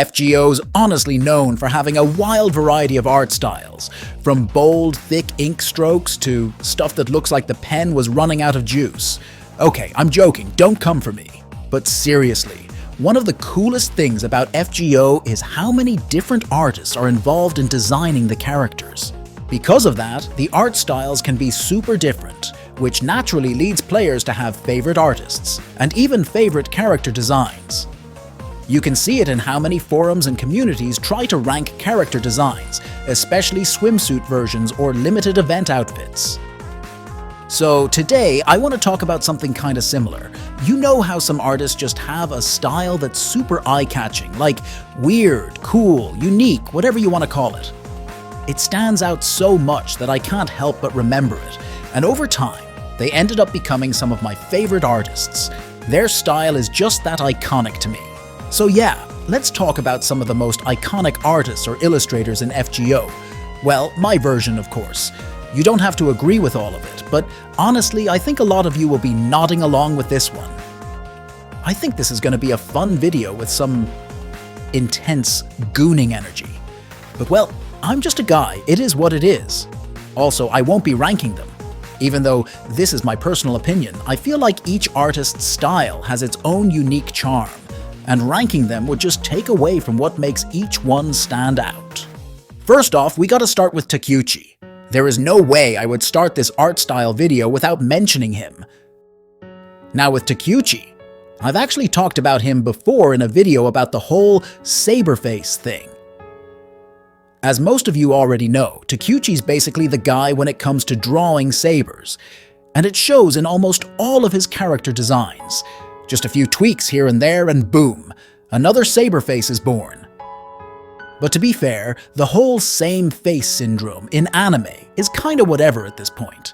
FGO's honestly known for having a wild variety of art styles, from bold, thick ink strokes to stuff that looks like the pen was running out of juice. Okay, I'm joking, don't come for me. But seriously, one of the coolest things about FGO is how many different artists are involved in designing the characters. Because of that, the art styles can be super different, which naturally leads players to have favorite artists, and even favorite character designs. You can see it in how many forums and communities try to rank character designs, especially swimsuit versions or limited event outfits. So today, I want to talk about something kind of similar. You know how some artists just have a style that's super eye-catching, like weird, cool, unique, whatever you want to call it. It stands out so much that I can't help but remember it, and over time, they ended up becoming some of my favorite artists. Their style is just that iconic to me. So yeah, let's talk about some of the most iconic artists or illustrators in FGO. Well, my version, of course. You don't have to agree with all of it, but honestly, I think a lot of you will be nodding along with this one. I think this is going to be a fun video with some intense gooning energy. But well, I'm just a guy, it is what it is. Also, I won't be ranking them. Even though this is my personal opinion, I feel like each artist's style has its own unique charm, and ranking them would just take away from what makes each one stand out. First off, we gotta start with Takeuchi. There is no way I would start this art style video without mentioning him. Now with Takeuchi, I've actually talked about him before in a video about the whole Saberface thing. As most of you already know, Takeuchi's basically the guy when it comes to drawing sabers, and it shows in almost all of his character designs. Just a few tweaks here and there and boom, another Saberface is born. But to be fair, the whole same face syndrome in anime is kinda whatever at this point.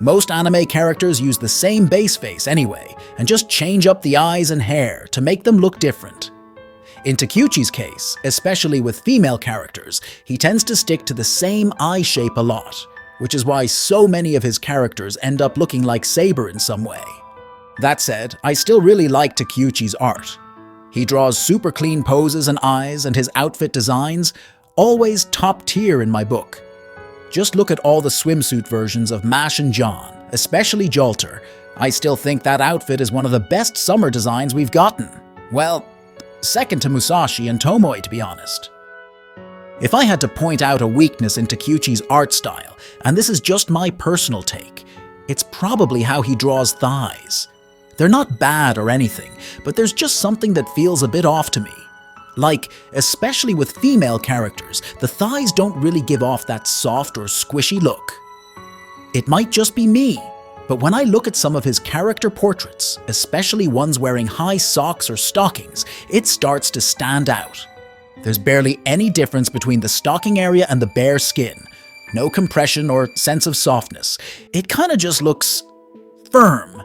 Most anime characters use the same base face anyway, and just change up the eyes and hair to make them look different. In Takeuchi's case, especially with female characters, he tends to stick to the same eye shape a lot, which is why so many of his characters end up looking like Saber in some way. That said, I still really like Takeuchi's art. He draws super clean poses and eyes, and his outfit designs, always top tier in my book. Just look at all the swimsuit versions of Mash and John, especially Jolter. I still think that outfit is one of the best summer designs we've gotten. Well, second to Musashi and Tomoe, to be honest. If I had to point out a weakness in Takeuchi's art style, and this is just my personal take, it's probably how he draws thighs. They're not bad or anything, but there's just something that feels a bit off to me. Like, especially with female characters, the thighs don't really give off that soft or squishy look. It might just be me, but when I look at some of his character portraits, especially ones wearing high socks or stockings, it starts to stand out. There's barely any difference between the stocking area and the bare skin. No compression or sense of softness. It kinda just looks firm.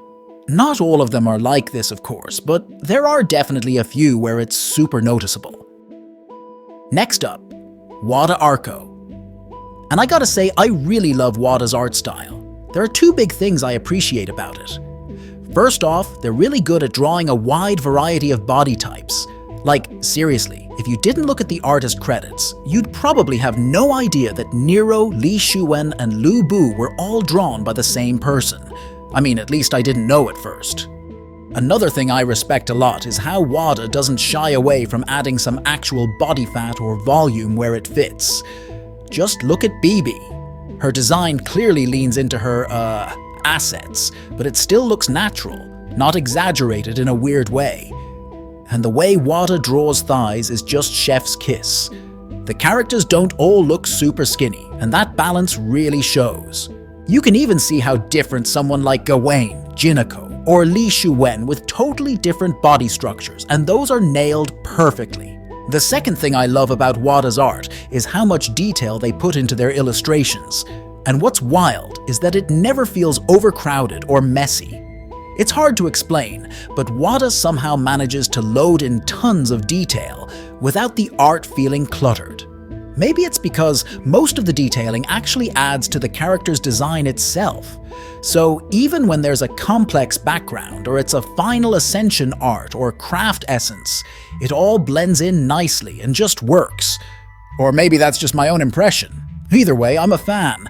Not all of them are like this, of course, but there are definitely a few where it's super noticeable. Next up, Wada Arco. And I gotta say, I really love Wada's art style. There are two big things I appreciate about it. First off, they're really good at drawing a wide variety of body types. Like, seriously, if you didn't look at the artist credits, you'd probably have no idea that Nero, Li Shuwen, and Lu Bu were all drawn by the same person. I mean, at least I didn't know at first. Another thing I respect a lot is how Wada doesn't shy away from adding some actual body fat or volume where it fits. Just look at Bibi. Her design clearly leans into her, assets, but it still looks natural, not exaggerated in a weird way. And the way Wada draws thighs is just chef's kiss. The characters don't all look super skinny, and that balance really shows. You can even see how different someone like Gawain, Jinako, or Li Shuwen with totally different body structures, and those are nailed perfectly. The second thing I love about Wada's art is how much detail they put into their illustrations. And what's wild is that it never feels overcrowded or messy. It's hard to explain, but Wada somehow manages to load in tons of detail without the art feeling cluttered. Maybe it's because most of the detailing actually adds to the character's design itself. So even when there's a complex background or it's a final ascension art or craft essence, it all blends in nicely and just works. Or maybe that's just my own impression. Either way, I'm a fan.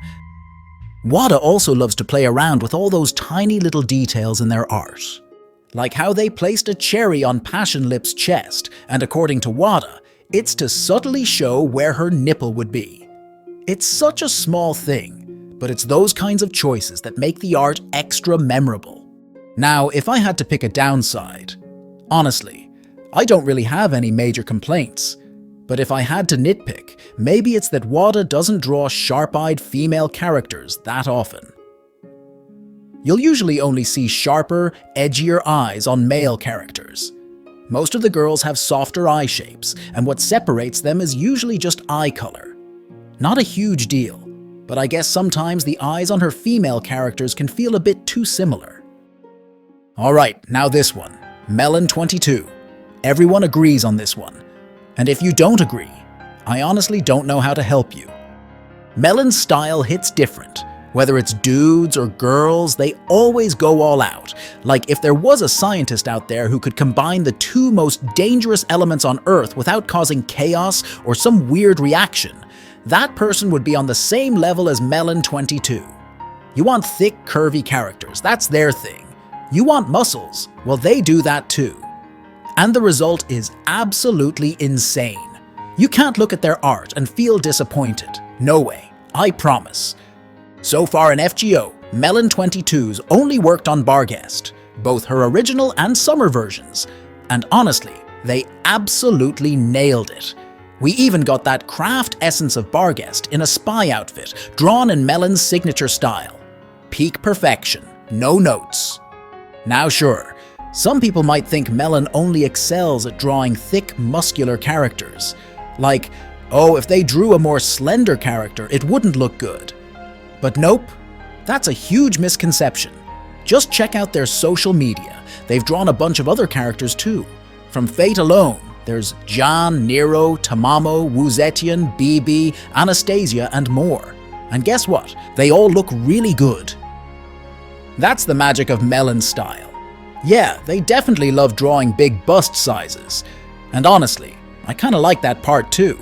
Wada also loves to play around with all those tiny little details in their art. Like how they placed a cherry on Passionlip's chest, and according to Wada, it's to subtly show where her nipple would be. It's such a small thing, but it's those kinds of choices that make the art extra memorable. Now, if I had to pick a downside, honestly, I don't really have any major complaints. But if I had to nitpick, maybe it's that Wada doesn't draw sharp-eyed female characters that often. You'll usually only see sharper, edgier eyes on male characters. Most of the girls have softer eye shapes, and what separates them is usually just eye color. Not a huge deal, but I guess sometimes the eyes on her female characters can feel a bit too similar. Alright, now this one, Melon22. Everyone agrees on this one. And if you don't agree, I honestly don't know how to help you. Melon's style hits different. Whether it's dudes or girls, they always go all out. Like if there was a scientist out there who could combine the two most dangerous elements on Earth without causing chaos or some weird reaction, that person would be on the same level as Melon22. You want thick, curvy characters, that's their thing. You want muscles, well they do that too. And the result is absolutely insane. You can't look at their art and feel disappointed. No way, I promise. So far in FGO, Melon22's only worked on Barghest, both her original and summer versions. And honestly, they absolutely nailed it. We even got that craft essence of Barghest in a spy outfit, drawn in Melon's signature style. Peak perfection, no notes. Now sure, some people might think Melon only excels at drawing thick, muscular characters. Like, oh, if they drew a more slender character, it wouldn't look good. But nope, that's a huge misconception. Just check out their social media. They've drawn a bunch of other characters too. From Fate alone, there's Jeanne, Nero, Tamamo, Wu Zetian, BB, Anastasia, and more. And guess what? They all look really good. That's the magic of Melon's style. Yeah, they definitely love drawing big bust sizes. And honestly, I kinda like that part too.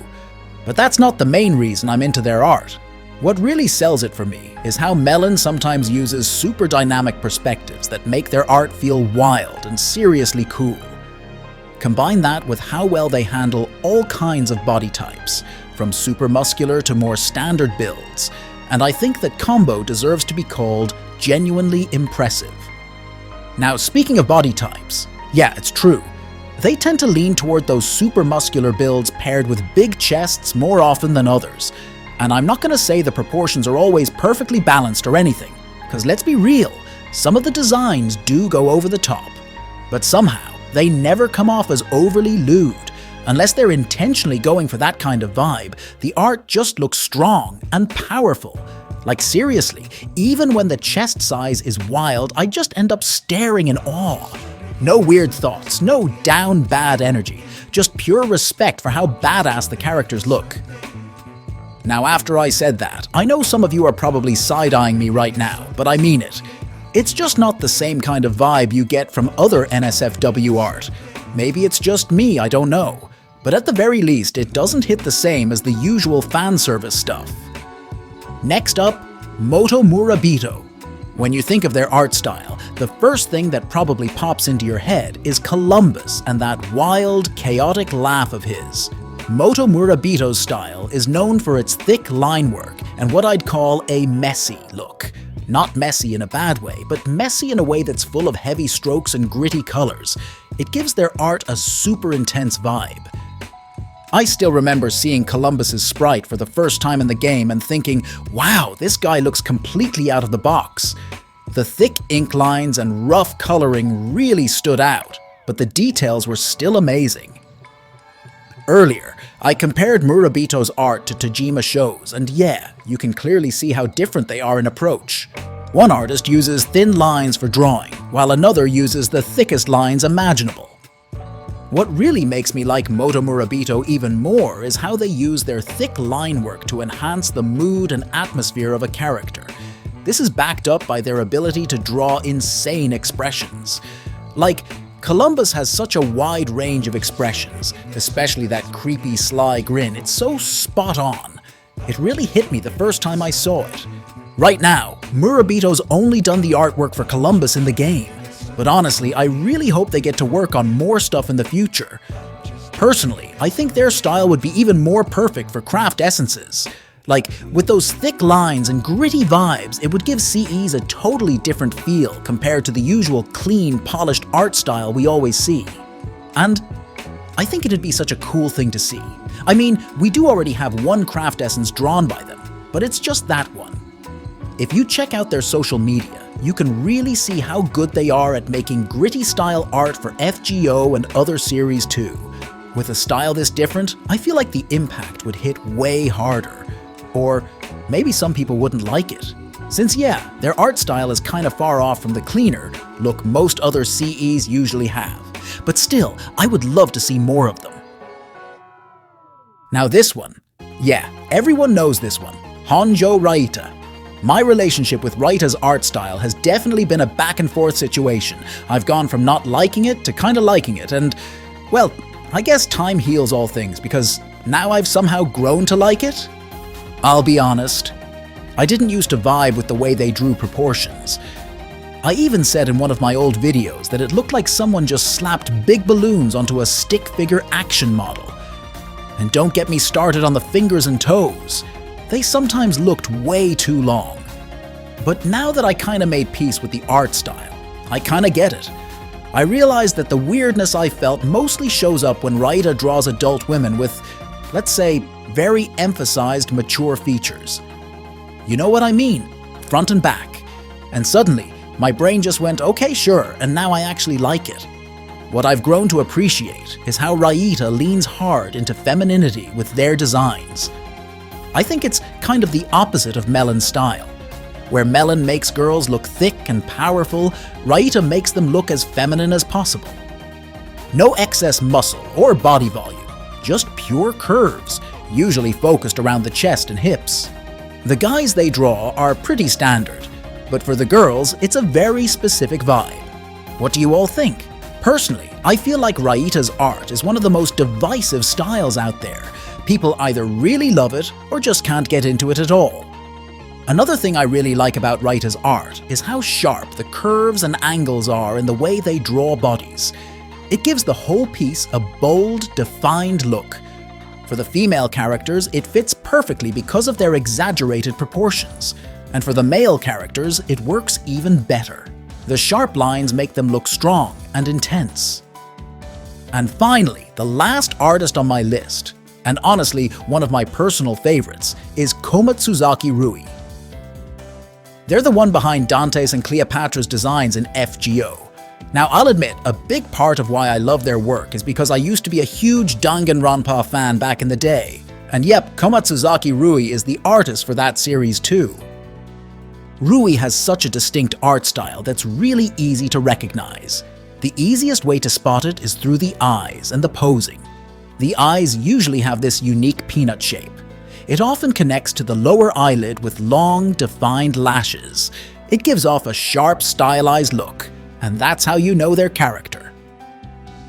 But that's not the main reason I'm into their art. What really sells it for me is how Melon sometimes uses super dynamic perspectives that make their art feel wild and seriously cool. Combine that with how well they handle all kinds of body types, from super muscular to more standard builds, and I think that combo deserves to be called genuinely impressive. Now, speaking of body types, yeah, it's true. They tend to lean toward those super muscular builds paired with big chests more often than others. And I'm not gonna say the proportions are always perfectly balanced or anything, because let's be real, some of the designs do go over the top. But somehow, they never come off as overly lewd. Unless they're intentionally going for that kind of vibe, the art just looks strong and powerful. Like seriously, even when the chest size is wild, I just end up staring in awe. No weird thoughts, no down bad energy, just pure respect for how badass the characters look. Now after I said that, I know some of you are probably side-eyeing me right now, but I mean it. It's just not the same kind of vibe you get from other NSFW art. Maybe it's just me, I don't know. But at the very least, it doesn't hit the same as the usual fan service stuff. Next up, Moto Murabito. When you think of their art style, the first thing that probably pops into your head is Columbus and that wild, chaotic laugh of his. Moto Murabito's style is known for its thick line work and what I'd call a messy look. Not messy in a bad way, but messy in a way that's full of heavy strokes and gritty colors. It gives their art a super intense vibe. I still remember seeing Columbus's sprite for the first time in the game and thinking, wow, this guy looks completely out of the box. The thick ink lines and rough coloring really stood out, but the details were still amazing. Earlier, I compared Murabito's art to Tajima Shou's, and yeah, you can clearly see how different they are in approach. One artist uses thin lines for drawing, while another uses the thickest lines imaginable. What really makes me like Moto Murabito even more is how they use their thick line work to enhance the mood and atmosphere of a character. This is backed up by their ability to draw insane expressions. Like, Columbus has such a wide range of expressions, especially that creepy, sly grin. It's so spot on. It really hit me the first time I saw it. Right now, Murabito's only done the artwork for Columbus in the game. But honestly, I really hope they get to work on more stuff in the future. Personally, I think their style would be even more perfect for craft essences. Like, with those thick lines and gritty vibes, it would give CEs a totally different feel compared to the usual clean, polished art style we always see. And I think it'd be such a cool thing to see. I mean, we do already have one craft essence drawn by them, but it's just that one. If you check out their social media, you can really see how good they are at making gritty style art for FGO and other series too. With a style this different, I feel like the impact would hit way harder. Or maybe some people wouldn't like it. Since yeah, their art style is kind of far off from the cleaner look most other CEs usually have. But still, I would love to see more of them. Now this one. Yeah, everyone knows this one. Honjo Raita. My relationship with Raita's art style has definitely been a back and forth situation. I've gone from not liking it to kinda liking it, and, well, I guess time heals all things because now I've somehow grown to like it. I'll be honest, I didn't used to vibe with the way they drew proportions. I even said in one of my old videos that it looked like someone just slapped big balloons onto a stick figure action model. And don't get me started on the fingers and toes. They sometimes looked way too long. But now that I kinda made peace with the art style, I kinda get it. I realized that the weirdness I felt mostly shows up when Raita draws adult women with, let's say, very emphasized mature features. You know what I mean? Front and back. And suddenly, my brain just went, okay, sure, and now I actually like it. What I've grown to appreciate is how Raita leans hard into femininity with their designs. I think it's kind of the opposite of Melon's style. Where Melon makes girls look thick and powerful, Raita makes them look as feminine as possible. No excess muscle or body volume, just pure curves, usually focused around the chest and hips. The guys they draw are pretty standard, but for the girls, it's a very specific vibe. What do you all think? Personally, I feel like Raita's art is one of the most divisive styles out there. People either really love it or just can't get into it at all. Another thing I really like about Raita's art is how sharp the curves and angles are in the way they draw bodies. It gives the whole piece a bold, defined look. For the female characters, it fits perfectly because of their exaggerated proportions. And for the male characters, it works even better. The sharp lines make them look strong and intense. And finally, the last artist on my list, and honestly one of my personal favorites, is Komatsuzaki Rui. They're the one behind Dante's and Cleopatra's designs in FGO. Now I'll admit, a big part of why I love their work is because I used to be a huge Danganronpa fan back in the day. And yep, Komatsuzaki Rui is the artist for that series too. Rui has such a distinct art style that's really easy to recognize. The easiest way to spot it is through the eyes and the posing. The eyes usually have this unique peanut shape. It often connects to the lower eyelid with long, defined lashes. It gives off a sharp, stylized look, and that's how you know their character.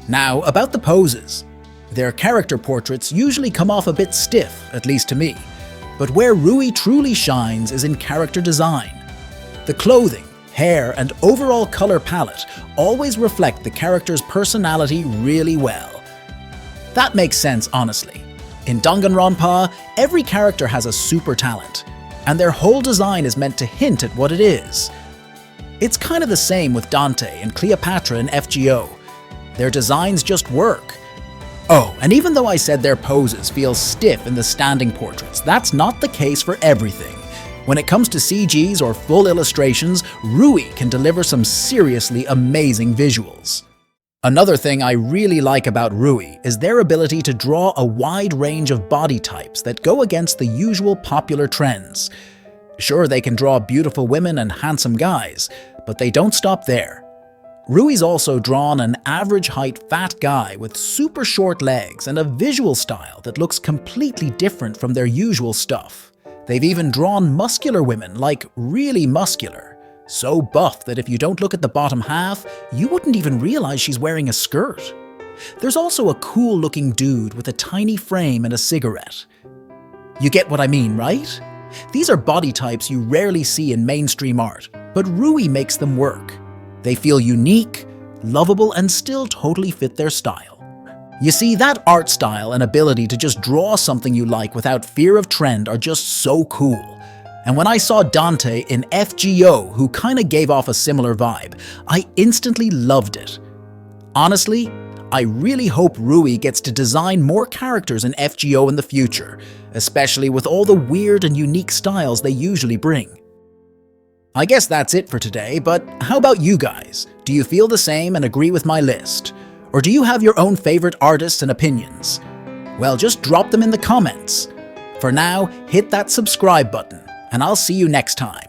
Now, about the poses. Their character portraits usually come off a bit stiff, at least to me. But where Rui truly shines is in character design. The clothing, hair, and overall color palette always reflect the character's personality really well. That makes sense, honestly. In Danganronpa, every character has a super talent, and their whole design is meant to hint at what it is. It's kind of the same with Dante and Cleopatra in FGO. Their designs just work. Oh, and even though I said their poses feel stiff in the standing portraits, that's not the case for everything. When it comes to CGs or full illustrations, Rui can deliver some seriously amazing visuals. Another thing I really like about Rui is their ability to draw a wide range of body types that go against the usual popular trends. Sure, they can draw beautiful women and handsome guys, but they don't stop there. Rui's also drawn an average-height fat guy with super short legs and a visual style that looks completely different from their usual stuff. They've even drawn muscular women, like really muscular. So buff that if you don't look at the bottom half, you wouldn't even realize she's wearing a skirt. There's also a cool-looking dude with a tiny frame and a cigarette. You get what I mean, right? These are body types you rarely see in mainstream art, but Rui makes them work. They feel unique, lovable, and still totally fit their style. You see, that art style and ability to just draw something you like without fear of trend are just so cool. And when I saw Dante in FGO, who kinda gave off a similar vibe, I instantly loved it. Honestly, I really hope Rui gets to design more characters in FGO in the future, especially with all the weird and unique styles they usually bring. I guess that's it for today, but how about you guys? Do you feel the same and agree with my list? Or do you have your own favorite artists and opinions? Well, just drop them in the comments. For now, hit that subscribe button, and I'll see you next time.